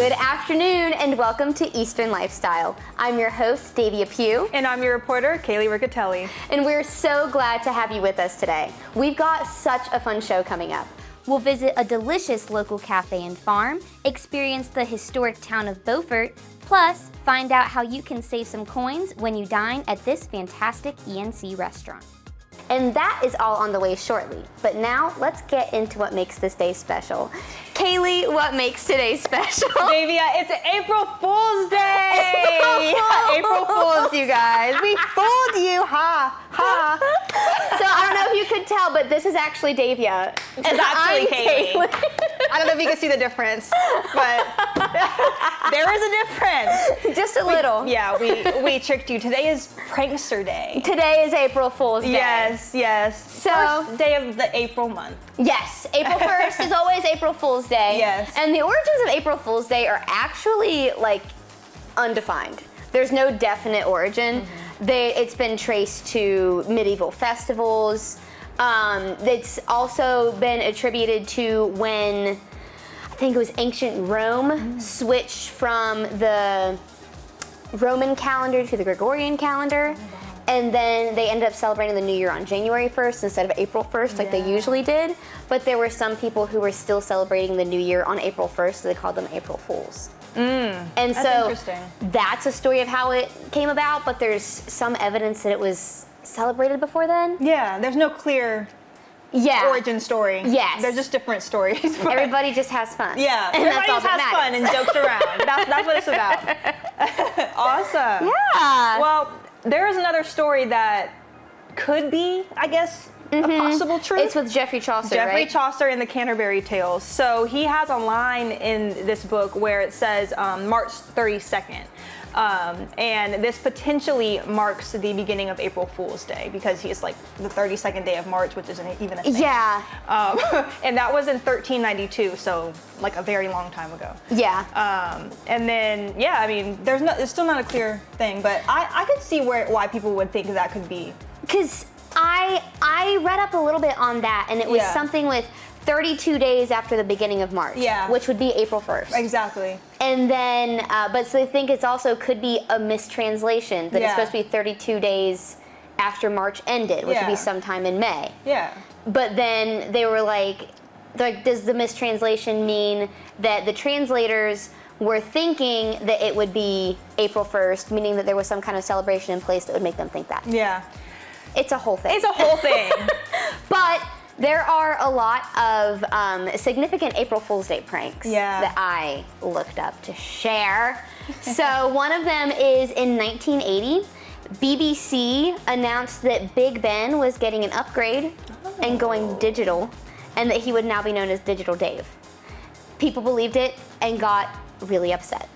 Good afternoon and welcome to Eastern Lifestyle. I'm your host, Davia Pugh. And I'm your reporter, Kaylee Riccatelli. And we're so glad to have you with us today. We've got such a fun show coming up. We'll visit a delicious local cafe and farm, experience the historic town of Beaufort, plus find out how you can save some coins when you dine at this fantastic ENC restaurant. And that is all on the way shortly. But now let's get into what makes this day special. Kaylee, what makes today special? Davia, it's April Fool's Day! April Fools, you guys. We fooled you, ha, ha. So I don't know if you could tell, but this is actually Davia. It's actually I'm Kaylee. I don't know if you can see the difference, but there is a difference. Just a little. Yeah, we tricked you. Today is Prankster Day. Today is April Fool's Day. Yes. So, first day of the April month. Yes, April 1st is always April Fool's Day. Yes. And the origins of April Fool's Day are actually undefined. There's no definite origin. Mm-hmm. It's been traced to medieval festivals. It's also been attributed to when, I think it was ancient Rome switched from the Roman calendar to the Gregorian calendar. And then they ended up celebrating the New Year on January 1st instead of April 1st like they usually did. But there were some people who were still celebrating the New Year on April 1st, so they called them April Fools. And that's so interesting. That's a story of how it came about, but there's some evidence that it was celebrated before then. Yeah, there's no clear origin story. Yes. They're just different stories. but- Everybody just has fun. Yeah, And everybody that's all just has that fun matters. and jokes around. That's what it's about. Awesome. Yeah. Well, there is another story that could be, I guess, a possible truth. It's with Geoffrey Chaucer, Geoffrey right? Chaucer in the Canterbury Tales. So he has a line in this book where it says March 32nd. And this potentially marks the beginning of April Fool's Day because he's like the 32nd day of March, which isn't even a thing. Yeah. And that was in 1392, so like a very long time ago. Yeah. And then, yeah, I mean, it's still not a clear thing, but I could see why people would think that could be. Because I read up a little bit on that, and it was something with 32 days after the beginning of March, which would be April 1st. Exactly. And then, but so they think it's also could be a mistranslation, that it's supposed to be 32 days after March ended, which would be sometime in May. Yeah. But then they were like, does the mistranslation mean that the translators were thinking that it would be April 1st, meaning that there was some kind of celebration in place that would make them think that? Yeah. It's a whole thing. It's a whole thing. But there are a lot of significant April Fool's Day pranks that I looked up to share. So one of them is in 1980, BBC announced that Big Ben was getting an upgrade and going digital, and that he would now be known as Digital Dave. People believed it and got really upset.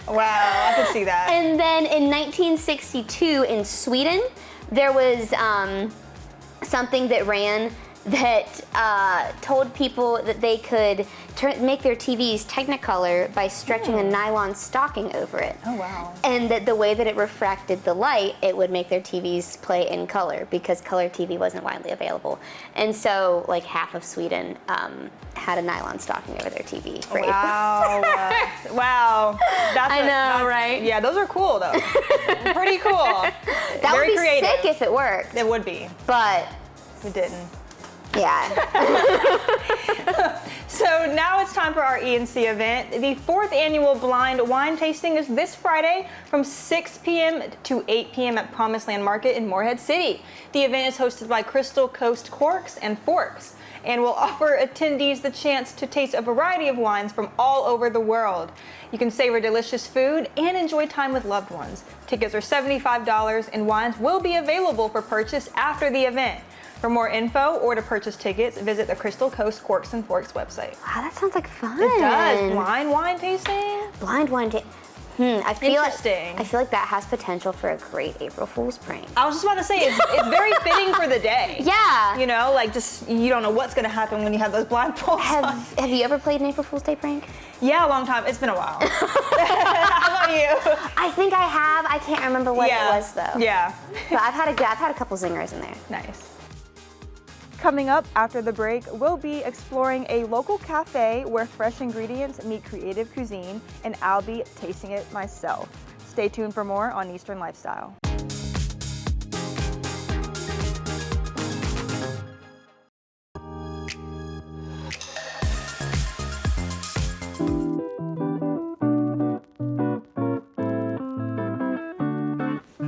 Wow, I could see that. And then in 1962 in Sweden, there was something that ran that told people that they could make their TVs Technicolor by stretching a nylon stocking over it. Oh, wow. And that the way that it refracted the light, it would make their TVs play in color because color TV wasn't widely available. And so, like, half of Sweden had a nylon stocking over their TV for April. Wow. Right? Yeah, those are cool, though. Pretty cool. That Very would be creative. sick if it worked. It would be. But It didn't. yeah. So now it's time for our ENC event. The 4th annual blind wine tasting is this Friday from 6 p.m. to 8 p.m. at Promised Land Market in Morehead City. The event is hosted by Crystal Coast Corks and Forks and will offer attendees the chance to taste a variety of wines from all over the world. You can savor delicious food and enjoy time with loved ones. Tickets are $75 and wines will be available for purchase after the event. For more info or to purchase tickets, visit the Crystal Coast Corks and Forks website. Wow, that sounds like fun. It does. Blind wine tasting? Blind wine tasting. I feel Interesting. like that has potential for a great April Fool's prank. I was just about to say, it's very fitting for the day. Yeah. You know, like just, you don't know what's going to happen when you have those blindfolds on. Have you ever played an April Fool's Day prank? Yeah, a long time. It's been a while. How about you? I think I have. I can't remember what it was though. Yeah. But I've had a couple zingers in there. Nice. Coming up after the break, we'll be exploring a local cafe where fresh ingredients meet creative cuisine, and I'll be tasting it myself. Stay tuned for more on Eastern Lifestyle.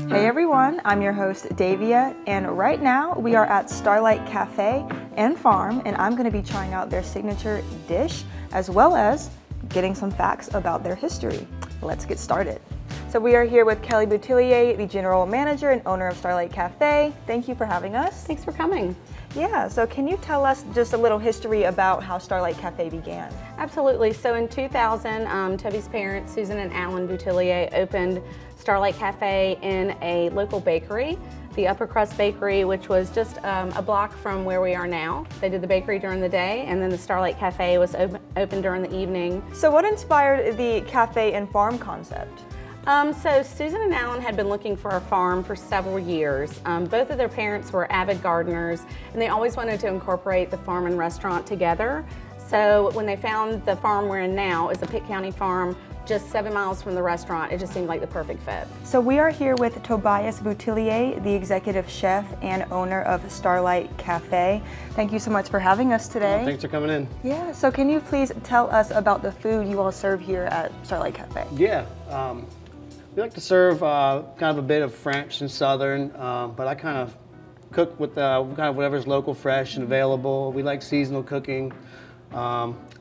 Hey everyone, I'm your host Davia, and right now we are at Starlight Cafe and Farm, and I'm going to be trying out their signature dish as well as getting some facts about their history. Let's get started. So we are here with Kelly Boutillier, the general manager and owner of Starlight Cafe. Thank you for having us. Thanks for coming. Yeah, so can you tell us just a little history about how Starlight Cafe began? Absolutely. So in 2000, Toby's parents, Susan and Alan Boutillier, opened Starlight Cafe in a local bakery, the Upper Crust Bakery, which was just a block from where we are now. They did the bakery during the day, and then the Starlight Cafe was open during the evening. So what inspired the cafe and farm concept? So Susan and Alan had been looking for a farm for several years. Both of their parents were avid gardeners, and they always wanted to incorporate the farm and restaurant together. So when they found the farm we're in now is a Pitt County farm, just 7 miles from the restaurant, it just seemed like the perfect fit. So we are here with Tobias Boutillier, the executive chef and owner of Starlight Cafe. Thank you so much for having us today. Thanks for coming in. Yeah, so can you please tell us about the food you all serve here at Starlight Cafe? Yeah, we like to serve kind of a bit of French and Southern, but I kind of cook with kind of whatever's local, fresh, and available. We like seasonal cooking.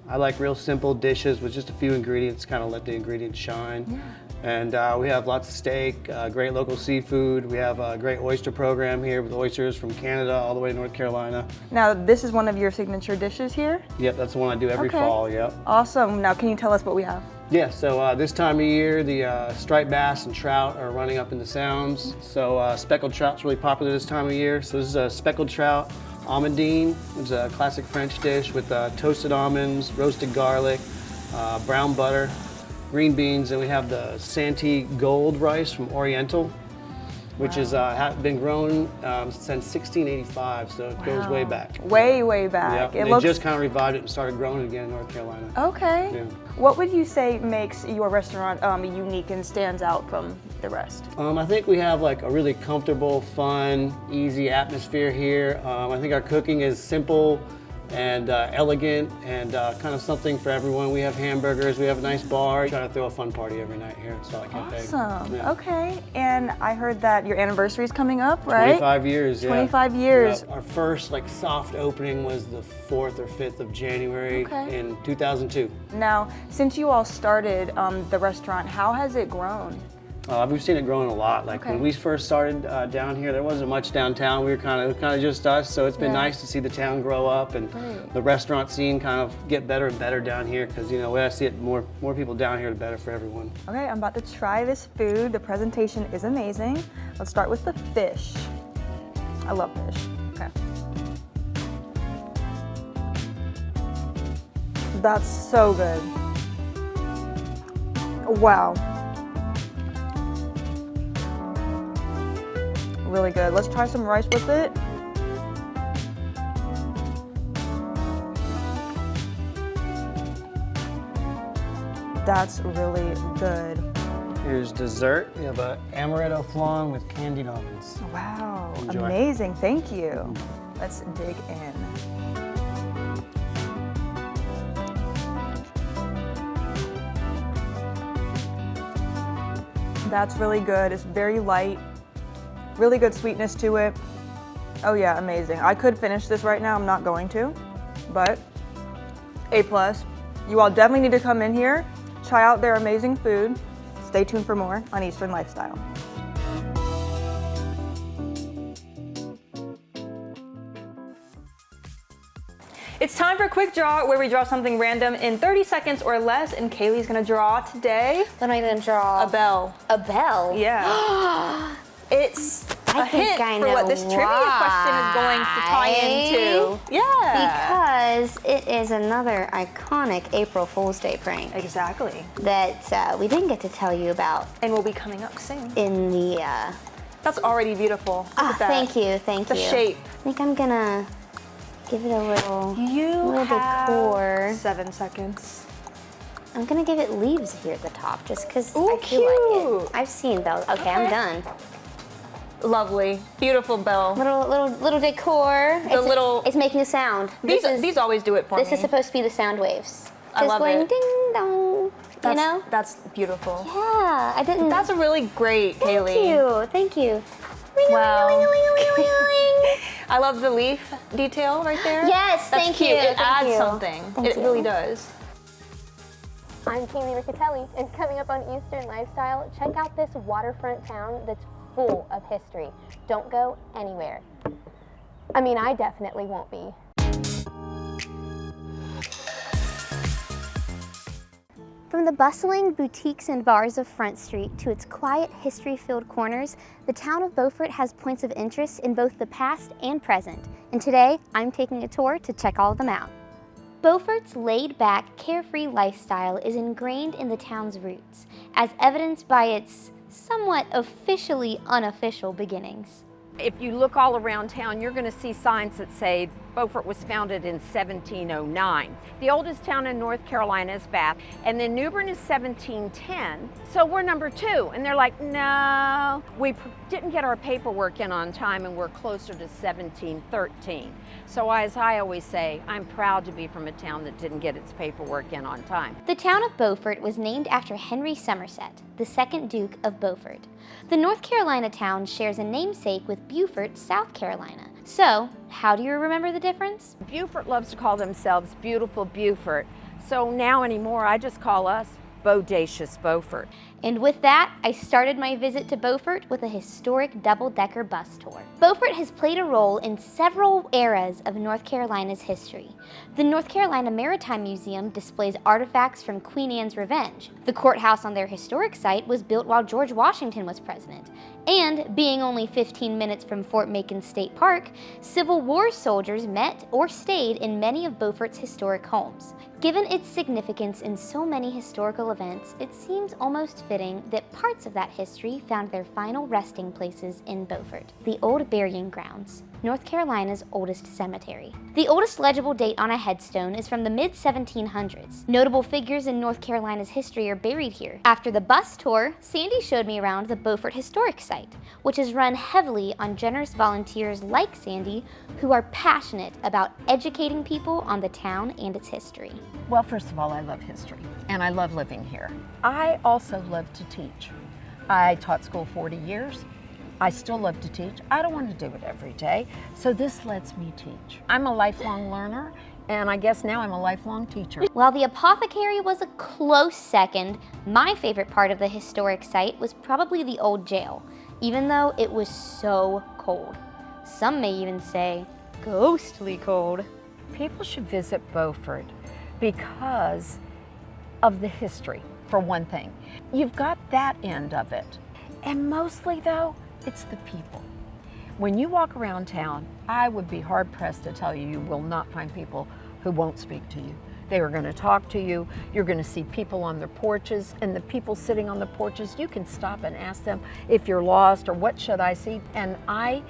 I like real simple dishes with just a few ingredients, kind of let the ingredients shine. Yeah. And we have lots of steak, great local seafood. We have a great oyster program here with oysters from Canada all the way to North Carolina. Now, this is one of your signature dishes here? Yep, that's the one I do every fall, yep. Awesome. Now, can you tell us what we have? Yeah, so this time of year, the striped bass and trout are running up in the sounds. So speckled trout's really popular this time of year. So this is a speckled trout almondine, which is a classic French dish with toasted almonds, roasted garlic, brown butter, green beans, and we have the Santee Gold rice from Oriental, which has been grown since 1685, so it goes way back. Way back. Yep. They just kind of revived it and started growing it again in North Carolina. Okay. Yeah. What would you say makes your restaurant unique and stands out from the rest? I think we have like a really comfortable, fun, easy atmosphere here. I think our cooking is simple and elegant and kind of something for everyone. We have hamburgers, we have a nice bar. We try to throw a fun party every night here at Starlight Cafe. Awesome. Yeah. Okay. And I heard that your anniversary is coming up, right? 25 years, yeah. 25 years. Yeah. Our first like soft opening was the 4th or 5th of January in 2002. Now, since you all started the restaurant, how has it grown? We've seen it growing a lot. Like when we first started down here, there wasn't much downtown. We were kind of just us. So it's been nice to see the town grow up and the restaurant scene kind of get better and better down here. Because the way I see it, more people down here, the better for everyone. Okay, I'm about to try this food. The presentation is amazing. Let's start with the fish. I love fish. Okay. That's so good. Wow. Really good. Let's try some rice with it. That's really good. Here's dessert. We have an amaretto flan with candied almonds. Wow, Enjoy. amazing. Thank you. Let's dig in. That's really good. It's very light. Really good sweetness to it. Oh yeah, amazing. I could finish this right now, I'm not going to, but A+. You all definitely need to come in here, try out their amazing food. Stay tuned for more on Eastern Lifestyle. It's time for a quick draw where we draw something random in 30 seconds or less, and Kaylee's gonna draw today. Then I'm gonna draw A bell. A bell? Yeah. It's I a think hint I for know what this trivia question is going to tie into. Yeah. Because it is another iconic April Fool's Day prank Exactly. that we didn't get to tell you about And will be coming up soon. in the. That's already beautiful. Look at that. Thank you, thank The you. shape. I think I'm gonna Give it a little, You little have decor. 7 seconds. I'm gonna give it leaves here at the top, just because Ooh, I feel like cute. it. I've seen those. Okay, I'm done. Lovely, beautiful bell. Little decor. It's making a sound. These always do it for me. This is supposed to be the sound waves. I Just love going it. ding dong. You know? That's beautiful. Yeah, I didn't. That's a really great, Kaylee. Thank you. Wow. Ring-a-ling-a-ling-a-ling-a-ling. I love the leaf detail right there. Yes, That's thank cute. you. It Thank adds you. something. Thank It you. really does. I'm Kaylee Riccatelli, and coming up on Eastern Lifestyle, check out this waterfront town that's full of history. Don't go anywhere. I mean, I definitely won't be. From the bustling boutiques and bars of Front Street to its quiet, history-filled corners, the town of Beaufort has points of interest in both the past and present. And today, I'm taking a tour to check all of them out. Beaufort's laid-back, carefree lifestyle is ingrained in the town's roots, as evidenced by its somewhat officially unofficial beginnings. If you look all around town, you're going to see signs that say Beaufort was founded in 1709. The oldest town in North Carolina is Bath, and then New Bern is 1710. So we're number 2. And they're like, no, we didn't get our paperwork in on time, and we're closer to 1713. So as I always say, I'm proud to be from a town that didn't get its paperwork in on time. The town of Beaufort was named after Henry Somerset, the second Duke of Beaufort. The North Carolina town shares a namesake with Beaufort, South Carolina. So, how do you remember the difference? Beaufort loves to call themselves beautiful Beaufort. So now anymore, I just call us Bodacious Beaufort. And with that, I started my visit to Beaufort with a historic double-decker bus tour. Beaufort has played a role in several eras of North Carolina's history. The North Carolina Maritime Museum displays artifacts from Queen Anne's Revenge. The courthouse on their historic site was built while George Washington was president. And, being only 15 minutes from Fort Macon State Park, Civil War soldiers met or stayed in many of Beaufort's historic homes. Given its significance in so many historical events, it seems almost fitting that parts of that history found their final resting places in Beaufort, the Old Burying Grounds, North Carolina's oldest cemetery. The oldest legible date on a headstone is from the mid-1700s. Notable figures in North Carolina's history are buried here. After the bus tour, Sandy showed me around the Beaufort Historic Site, which is run heavily on generous volunteers like Sandy who are passionate about educating people on the town and its history. Well, first of all, I love history, and I love living here. I also love to teach. I taught school 40 years. I still love to teach. I don't want to do it every day, so this lets me teach. I'm a lifelong learner, and I guess now I'm a lifelong teacher. While the apothecary was a close second, my favorite part of the historic site was probably the old jail, even though it was so cold. Some may even say ghostly cold. People should visit Beaufort because of the history, for one thing. You've got that end of it. And mostly, though, it's the people. When you walk around town, I would be hard-pressed to tell you will not find people who won't speak to you. They are going to talk to you. You're going to see people on their porches, and the people sitting on the porches, you can stop and ask them if you're lost or what should I see. And I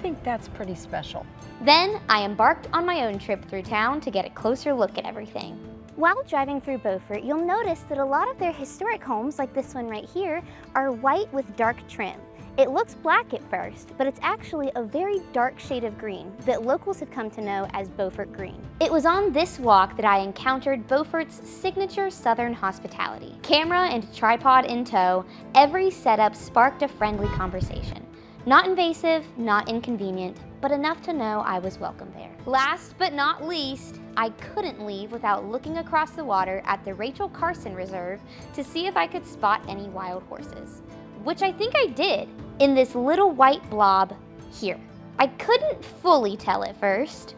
think that's pretty special. Then I embarked on my own trip through town to get a closer look at everything. While driving through Beaufort, you'll notice that a lot of their historic homes, like this one right here, are white with dark trim. It looks black at first, but it's actually a very dark shade of green that locals have come to know as Beaufort Green. It was on this walk that I encountered Beaufort's signature Southern hospitality. Camera and tripod in tow, every setup sparked a friendly conversation. Not invasive, not inconvenient, but enough to know I was welcome there. Last but not least, I couldn't leave without looking across the water at the Rachel Carson Reserve to see if I could spot any wild horses, which I think I did in this little white blob here. I couldn't fully tell at first.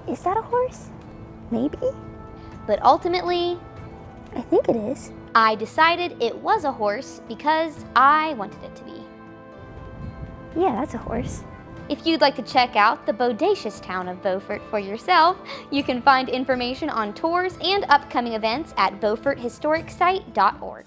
Is that a horse? Maybe. But ultimately, I think it is. I decided it was a horse because I wanted it to be. Yeah, that's a horse. If you'd like to check out the bodacious town of Beaufort for yourself, you can find information on tours and upcoming events at beauforthistoricsite.org.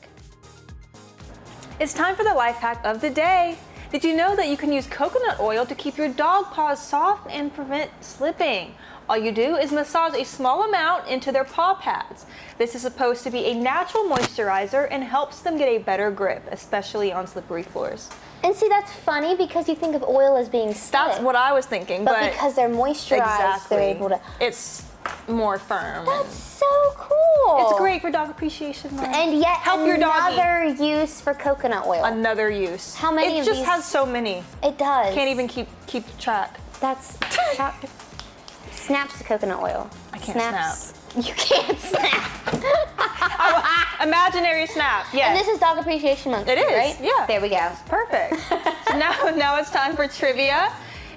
It's time for the life hack of the day. Did you know that you can use coconut oil to keep your dog paws soft and prevent slipping? All you do is massage a small amount into their paw pads. This is supposed to be a natural moisturizer and helps them get a better grip, especially on slippery floors. And see, that's funny because you think of oil as being slick. That's what I was thinking, but because they're moisturized, they're able to. It's more firm. That's so cool. It's great for Dog Appreciation Month. And yet help your doggy. Another use for coconut oil. Another use. How many it of just these? has so many. It does. Can't even keep track. That's snaps to coconut oil. I can't snap. You can't snap. Imaginary snap. Yes. And this is Dog Appreciation Month. It is, right? yeah. There we go. Perfect. So now it's time for trivia.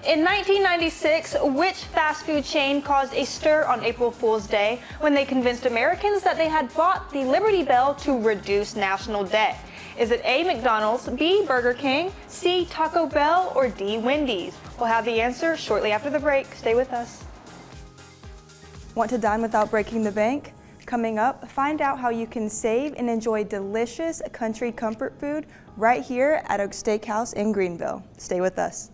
In 1996, which fast food chain caused a stir on April Fool's Day when they convinced Americans that they had bought the Liberty Bell to reduce national debt? Is it A, McDonald's, B, Burger King, C, Taco Bell, or D, Wendy's? We'll have the answer shortly after the break. Stay with us. Want to dine without breaking the bank? Coming up, find out how you can save and enjoy delicious country comfort food right here at Oak Steakhouse in Greenville. Stay with us.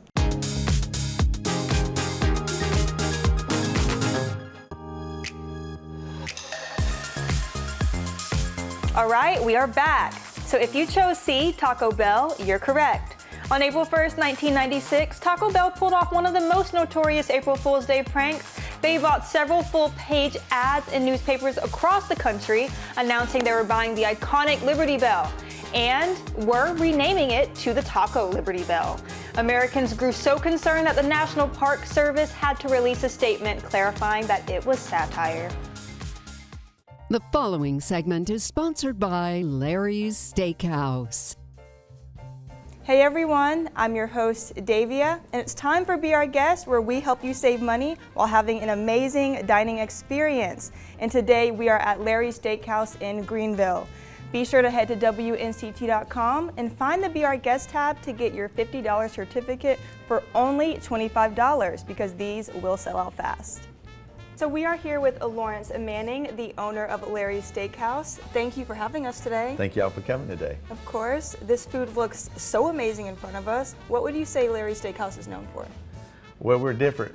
All right, we are back. So if you chose C, Taco Bell, you're correct. On April 1st, 1996, Taco Bell pulled off one of the most notorious April Fool's Day pranks. They bought several full-page ads in newspapers across the country announcing they were buying the iconic Liberty Bell and were renaming it to the Taco Liberty Bell. Americans grew so concerned that the National Park Service had to release a statement clarifying that it was satire. The following segment is sponsored by Larry's Steakhouse. Hey everyone, I'm your host Davia, and it's time for Be Our Guest, where we help you save money while having an amazing dining experience. And today we are at Larry's Steakhouse in Greenville. Be sure to head to WNCT.com and find the Be Our Guest tab to get your $50 certificate for only $25 because these will sell out fast. So we are here with Lawrence Manning, the owner of Larry's Steakhouse. Thank you for having us today. Thank y'all for coming today. Of course. This food looks so amazing in front of us. What would you say Larry's Steakhouse is known for? Well, we're different.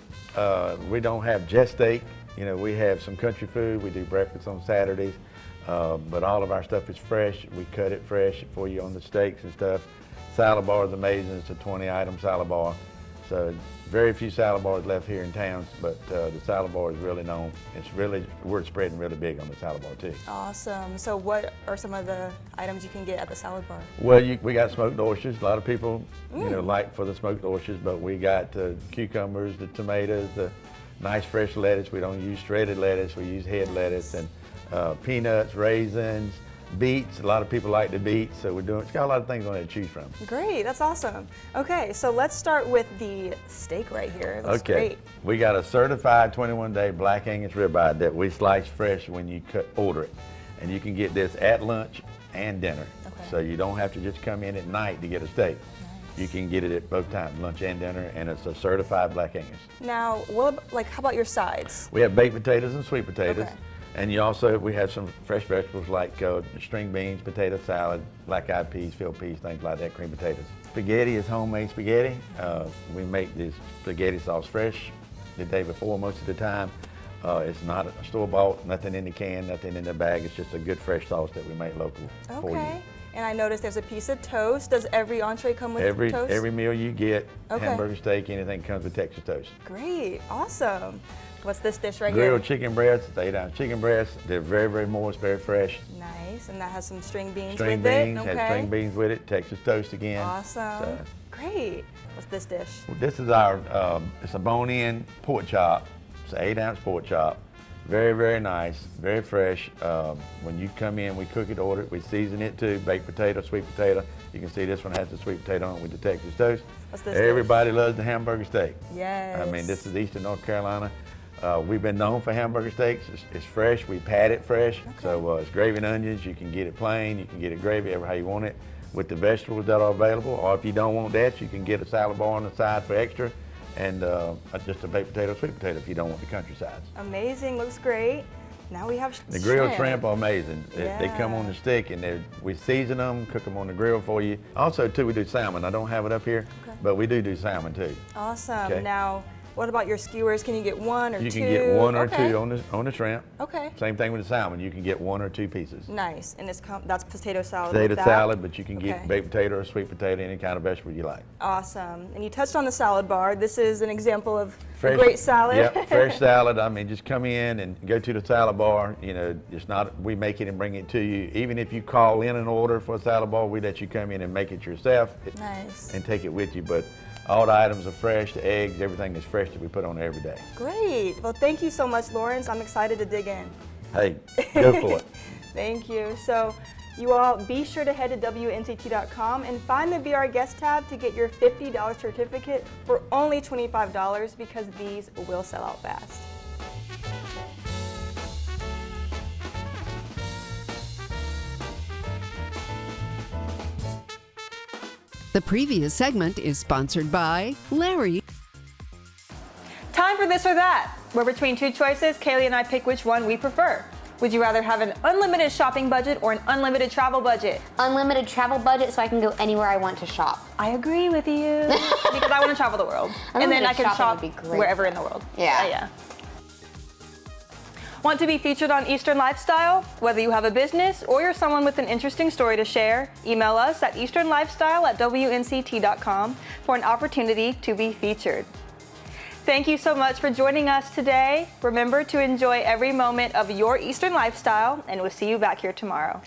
We don't have just steak. You know, we have some country food. We do breakfast on Saturdays, but all of our stuff is fresh. We cut it fresh for you on the steaks and stuff. Salad bar is amazing. It's a 20-item salad bar. So very few salad bars left here in town, but the salad bar is really known. We're spreading really big on the salad bar too. Awesome. So what are some of the items you can get at the salad bar? Well, we got smoked oysters. A lot of people, like for the smoked oysters, but we got cucumbers, the tomatoes, the nice fresh lettuce. We don't use shredded lettuce. We use head lettuce and peanuts, raisins, beets. A lot of people like the beets, so it's got a lot of things on there to choose from. Great, that's awesome. Okay, so let's start with the steak right here. It looks great. We got a certified 21-day black Angus ribeye that we slice fresh when you order it. And you can get this at lunch and dinner. Okay. So you don't have to just come in at night to get a steak. Nice. You can get it at both times, lunch and dinner, and it's a certified black Angus. Now, how about your sides? We have baked potatoes and sweet potatoes. Okay. And we have some fresh vegetables like string beans, potato salad, black-eyed peas, field peas, things like that, cream potatoes. Spaghetti is homemade spaghetti. We make this spaghetti sauce fresh the day before most of the time. It's not a store-bought, nothing in the can, nothing in the bag. It's just a good fresh sauce that we make local for you. Okay. And I noticed there's a piece of toast. Does every entree come with toast? Every meal you get, hamburger, steak, anything comes with Texas toast. Great, awesome. What's this dish right here? Grilled chicken breasts, 8-ounce chicken breasts. They're very, very moist, very fresh. Nice, and that has some string beans with it. Has string beans with it. Texas toast again. Awesome. Great. What's this dish? This is it's a bone-in pork chop. It's an 8-ounce pork chop. Very, very nice, very fresh. When you come in, we cook it, order it. We season it too. Baked potato, sweet potato. You can see this one has the sweet potato on it with the Texas toast. What's this Everybody loves the hamburger steak. Yes. I mean, this is Eastern North Carolina. We've been known for hamburger steaks. It's fresh. We pat it fresh. Okay. So it's gravy and onions. You can get it plain. You can get it gravy, ever how you want it, with the vegetables that are available. Or if you don't want that, you can get a salad bar on the side for extra, and just a baked potato, sweet potato if you don't want the country sides. Amazing. Looks great. Now we have the grilled shrimp are amazing. They come on the stick, and we season them, cook them on the grill for you. Also, too, we do salmon. I don't have it up here, but we do salmon too. Awesome. Okay. Now, What about your skewers? Can you get one or two? You can get one or Okay. two on the shrimp. Okay. Same thing with the salmon. You can get one or two pieces. Nice. And that's potato salad. Potato with that. salad, but you can Okay. get baked potato or sweet potato, any kind of vegetable you like. Awesome. And you touched on the salad bar. This is an example of a great salad. Yep, fresh salad. I mean, just come in and go to the salad bar. You know, it's not, we make it and bring it to you. Even if you call in an order for a salad bar, we let you come in and make it yourself. Nice. And take it with you. But all the items are fresh, the eggs, everything is fresh that we put on there every day. Great. Well, thank you so much, Lawrence. I'm excited to dig in. Hey, go for it. Thank you. So you all be sure to head to WNCT.com and find the Be Our Guest tab to get your $50 certificate for only $25 because these will sell out fast. The previous segment is sponsored by Larry. Time for this or that. We're between two choices. Kaylee and I pick which one we prefer. Would you rather have an unlimited shopping budget or an unlimited travel budget? Unlimited travel budget so I can go anywhere I want to shop. I agree with you because I want to travel the world. And then I can shopping shop would be great. wherever in the world. Yeah. Yeah. Want to be featured on Eastern Lifestyle? Whether you have a business or you're someone with an interesting story to share, email us at easternlifestyle@WNCT.com for an opportunity to be featured. Thank you so much for joining us today. Remember to enjoy every moment of your Eastern lifestyle, and we'll see you back here tomorrow.